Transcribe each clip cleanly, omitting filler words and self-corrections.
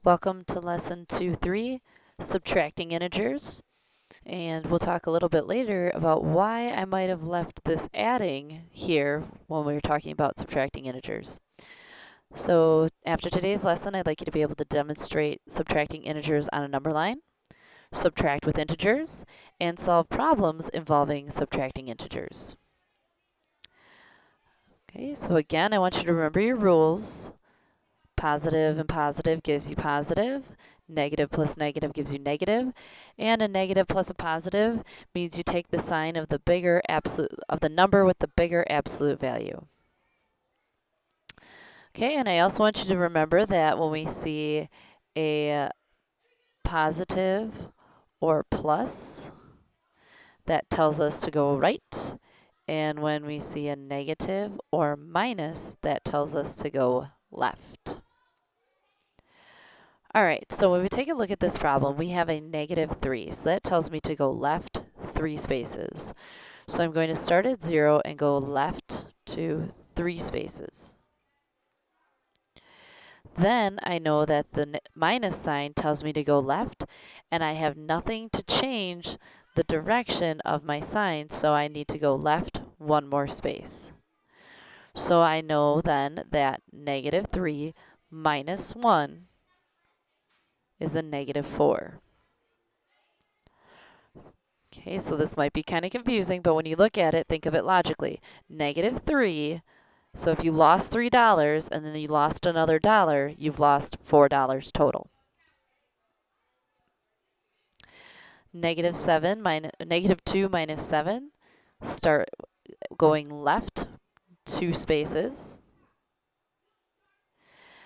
Welcome to lesson 2-3, subtracting integers. And we'll talk a little bit later about why I might have left this adding here when we were talking about subtracting integers. So after today's lesson, I'd like you to be able to demonstrate subtracting integers on a number line, subtract with integers, and solve problems involving subtracting integers. Okay, so again, I want you to remember your rules. Positive and positive gives you positive. Negative plus negative gives you negative. And a negative plus a positive means you take the sign of the bigger absolute, of the number with the bigger absolute value. Okay, and I also want you to remember that when we see a positive or plus, that tells us to go right. And when we see a negative or minus, that tells us to go left. All right, so when we take a look at this problem, we have a -3. So that tells me to go left 3 spaces. So I'm going to start at 0 and go left to 3 spaces. Then I know that the minus sign tells me to go left, and I have nothing to change the direction of my sign, so I need to go left 1 more space. So I know then that -3 minus 1 is a -4. Okay, so this might be kind of confusing, but when you look at it, think of it logically. -3, so if you lost $3 and then you lost another dollar, you've lost $4 total. -2 minus 7, start going left 2 spaces.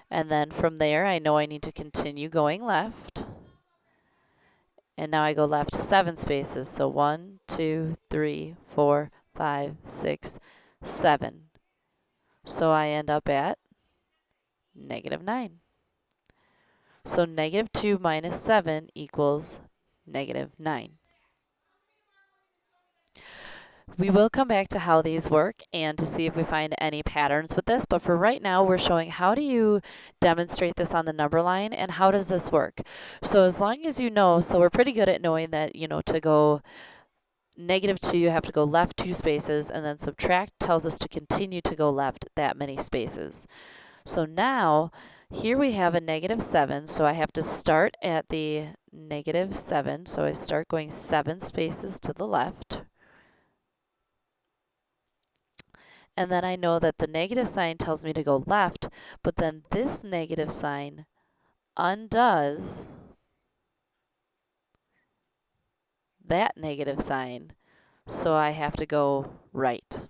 And then from there, I know I need to continue going left. And now I go left 7 spaces. So 1, 2, 3, 4, 5, 6, 7. So I end up at -9. So -2 minus 7 equals -9. We will come back to how these work and to see if we find any patterns with this, but for right now we're showing how do you demonstrate this on the number line and how does this work. So as long as you know, so we're pretty good at knowing that, you know, to go -2 you have to go left 2 spaces, and then subtract tells us to continue to go left that many spaces. So now here we have a -7, so I have to start at the -7, so I start going 7 spaces to the left. And then I know that the negative sign tells me to go left, but then this negative sign undoes that negative sign, so I have to go right.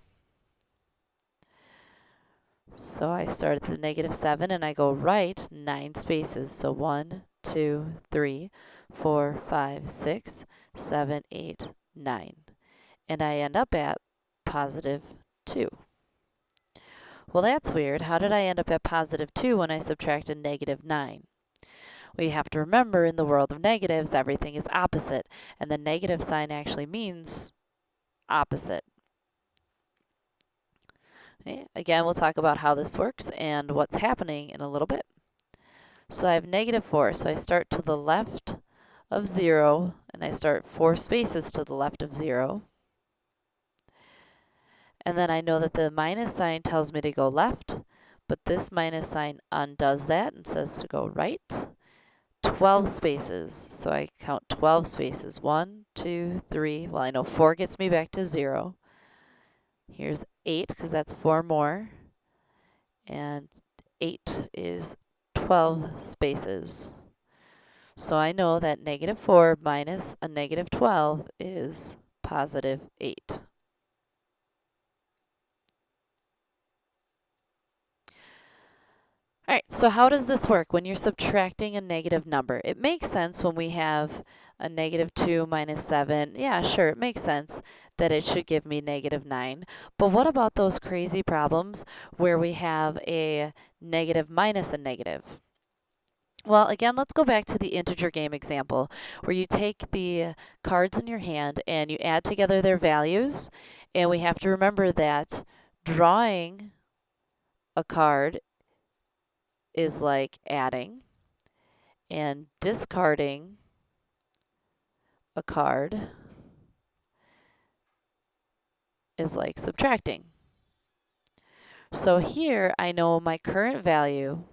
So I start at the -7 and I go right 9 spaces. So 1, 2, 3, 4, 5, 6, 7, 8, 9. And I end up at +2. Well, that's weird. How did I end up at +2 when I subtracted -9? We have to remember in the world of negatives, everything is opposite, and the negative sign actually means opposite. Okay. Again, we'll talk about how this works and what's happening in a little bit. So I have -4, so I start to the left of 0, and I start 4 spaces to the left of 0. And then I know that the minus sign tells me to go left, but this minus sign undoes that and says to go right. 12 spaces, so I count 12 spaces. 1, 2, 3, well I know 4 gets me back to 0. Here's 8, because that's 4 more. And 8 is 12 spaces. So I know that -4 minus a -12 is +8. All right, so how does this work when you're subtracting a negative number? It makes sense when we have a -2 minus 7. Yeah, sure, it makes sense that it should give me -9. But what about those crazy problems where we have a negative minus a negative? Well, again, let's go back to the integer game example where you take the cards in your hand and you add together their values. And we have to remember that drawing a card is like adding, And discarding a card is like subtracting. So here I know my current value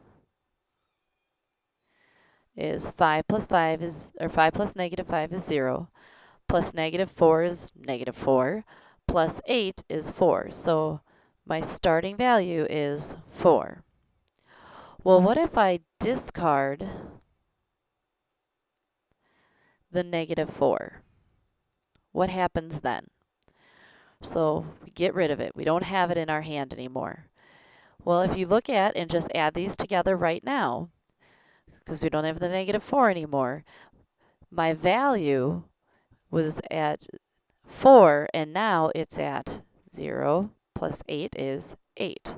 is 5 plus 5 is, or 5 plus negative 5 is 0, plus negative 4 is negative 4, plus 8 is 4. So my starting value is 4. Well, what if I discard the negative 4? What happens then? So we get rid of it. We don't have it in our hand anymore. Well, if you look at and just add these together right now, because we don't have the negative 4 anymore, my value was at 4, and now it's at 0 plus 8 is 8.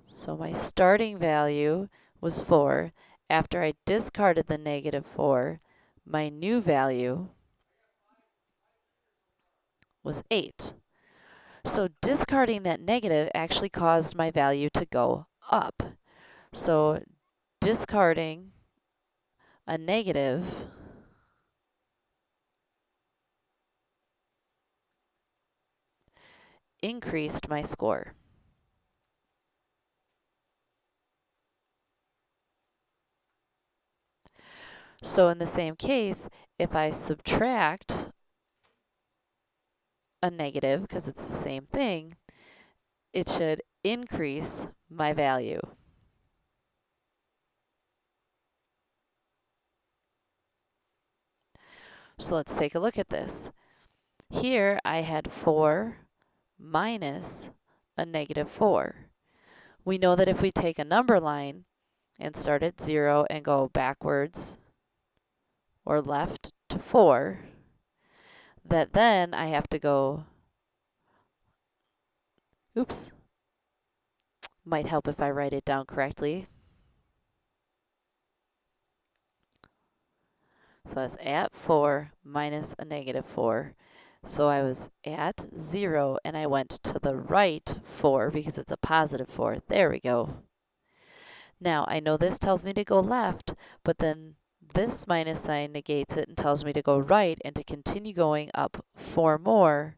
So my starting value was 4. After I discarded the negative 4, my new value was 8. So discarding that negative actually caused my value to go up. So discarding a negative increased my score. So in the same case, if I subtract a negative, because it's the same thing, it should increase my value. So let's take a look at this. Here I had 4 minus a negative 4. We know that if we take a number line and start at 0 and go backwards or left to 4, that then I have to go, oops, might help if I write it down correctly. So I was at 4 minus a negative 4. So I was at 0 and I went to the right 4 because it's a positive 4. There we go. Now I know this tells me to go left, but then this minus sign negates it and tells me to go right and to continue going up 4 more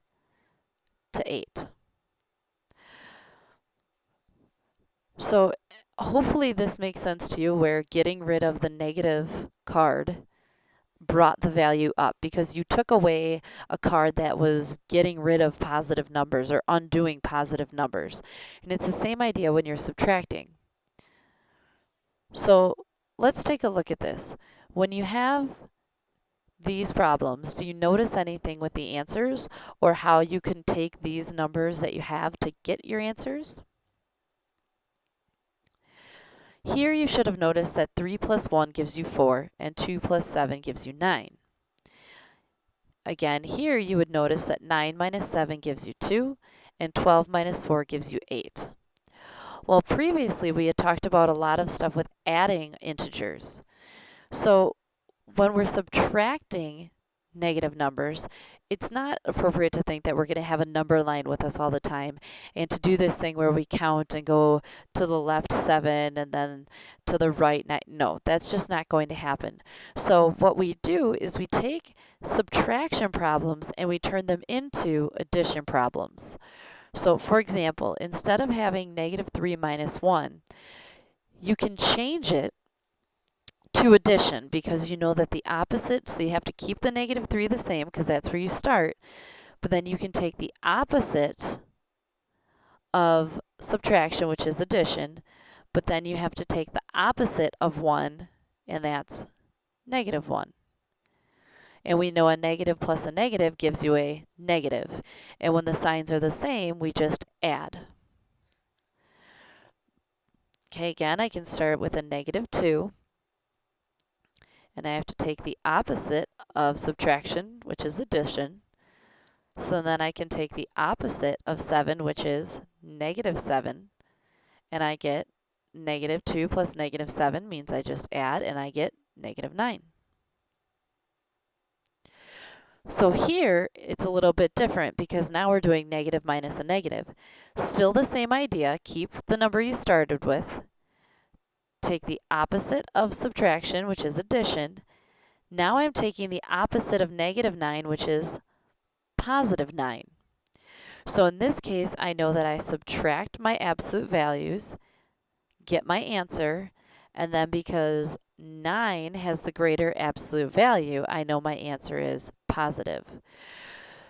to 8. So hopefully this makes sense to you, where getting rid of the negative card brought the value up because you took away a card that was getting rid of positive numbers or undoing positive numbers. And it's the same idea when you're subtracting. So let's take a look at this. When you have these problems, do you notice anything with the answers or how you can take these numbers that you have to get your answers? Here you should have noticed that 3 plus 1 gives you 4 and 2 plus 7 gives you 9. Again, here you would notice that 9 minus 7 gives you 2 and 12 minus 4 gives you 8. Well, previously we had talked about a lot of stuff with adding integers. So when we're subtracting negative numbers, it's not appropriate to think that we're going to have a number line with us all the time and to do this thing where we count and go to the left 7 and then to the right 9. No, that's just not going to happen. So what we do is we take subtraction problems and we turn them into addition problems. So for example, instead of having negative 3 minus 1, you can change it to addition because you know that the opposite, so you have to keep the negative 3 the same because that's where you start, but then you can take the opposite of subtraction, which is addition, but then you have to take the opposite of 1, and that's negative 1. And we know a negative plus a negative gives you a negative. And when the signs are the same, we just add. Okay, again, I can start with a negative 2. And I have to take the opposite of subtraction, which is addition. So then I can take the opposite of 7, which is negative 7. And I get negative 2 plus negative 7 means I just add, and I get negative 9. So here, it's a little bit different because now we're doing negative minus a negative. Still the same idea, keep the number you started with, take the opposite of subtraction, which is addition. Now I'm taking the opposite of negative 9, which is positive 9. So in this case, I know that I subtract my absolute values, get my answer, and then because 9 has the greater absolute value, I know my answer is positive.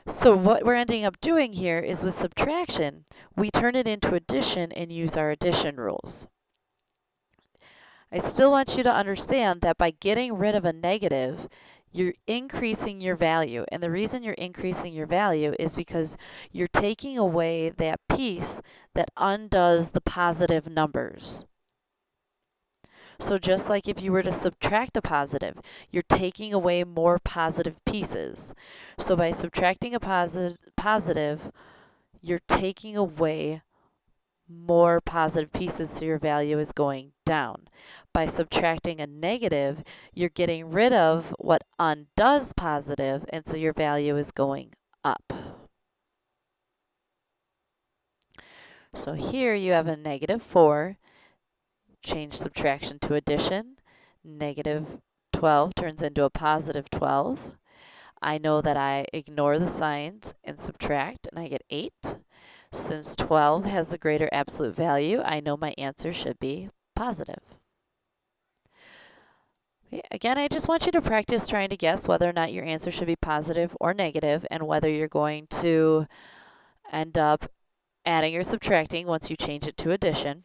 So what we're ending up doing here is with subtraction, we turn it into addition and use our addition rules. I still want you to understand that by getting rid of a negative, you're increasing your value. And the reason you're increasing your value is because you're taking away that piece that undoes the positive numbers. So just like if you were to subtract a positive, you're taking away more positive pieces. So by subtracting a positive, you're taking away more positive pieces, so your value is going down. By subtracting a negative, you're getting rid of what undoes positive, and so your value is going up. So here you have a negative 4. Change subtraction to addition. Negative 12 turns into a positive 12. I know that I ignore the signs and subtract, and I get 8. Since 12 has a greater absolute value, I know my answer should be positive. Okay, again, I just want you to practice trying to guess whether or not your answer should be positive or negative, and whether you're going to end up adding or subtracting once you change it to addition.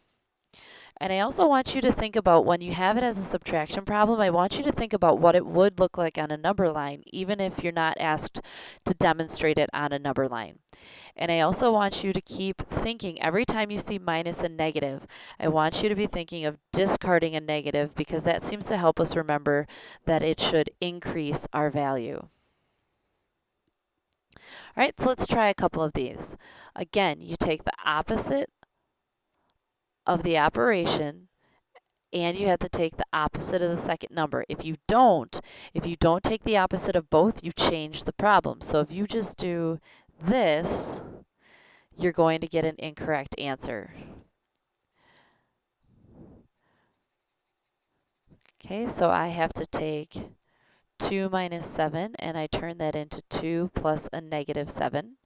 And I also want you to think about when you have it as a subtraction problem, I want you to think about what it would look like on a number line, even if you're not asked to demonstrate it on a number line. And I also want you to keep thinking every time you see minus and negative, I want you to be thinking of discarding a negative, because that seems to help us remember that it should increase our value. All right, so let's try a couple of these. Again, you take the opposite of the operation, and you have to take the opposite of the second number. If you don't take the opposite of both, you change the problem. So if you just do this, you're going to get an incorrect answer. Okay, so I have to take 2 minus 7, and I turn that into 2 plus a negative 7,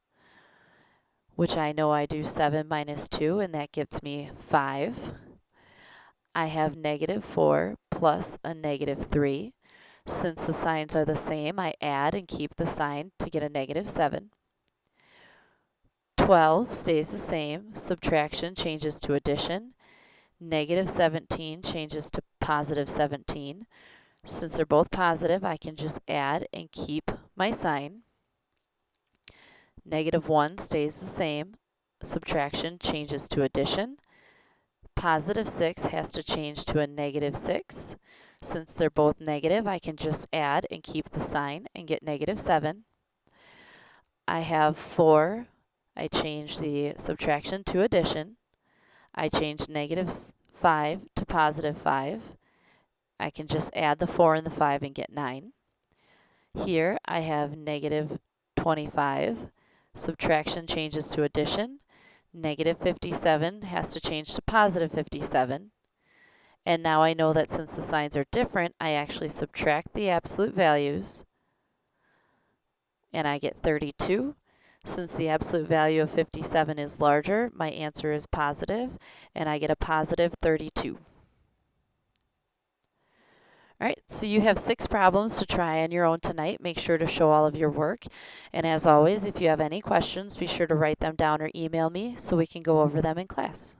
which I know I do 7 minus 2, and that gives me 5. I have negative 4 plus a negative 3. Since the signs are the same, I add and keep the sign to get a negative 7. 12 stays the same. Subtraction changes to addition. Negative 17 changes to positive 17. Since they're both positive, I can just add and keep my sign. Negative 1 stays the same. Subtraction changes to addition. Positive 6 has to change to a negative 6. Since they're both negative, I can just add and keep the sign and get negative 7. I have 4. I change the subtraction to addition. I change negative 5 to positive 5. I can just add the 4 and the 5 and get 9. Here I have negative 25. Subtraction changes to addition. Negative 57 has to change to positive 57. And now I know that since the signs are different, I actually subtract the absolute values, and I get 32. Since the absolute value of 57 is larger, my answer is positive, and I get a positive 32. All right, so you have 6 problems to try on your own tonight. Make sure to show all of your work. And as always, if you have any questions, be sure to write them down or email me so we can go over them in class.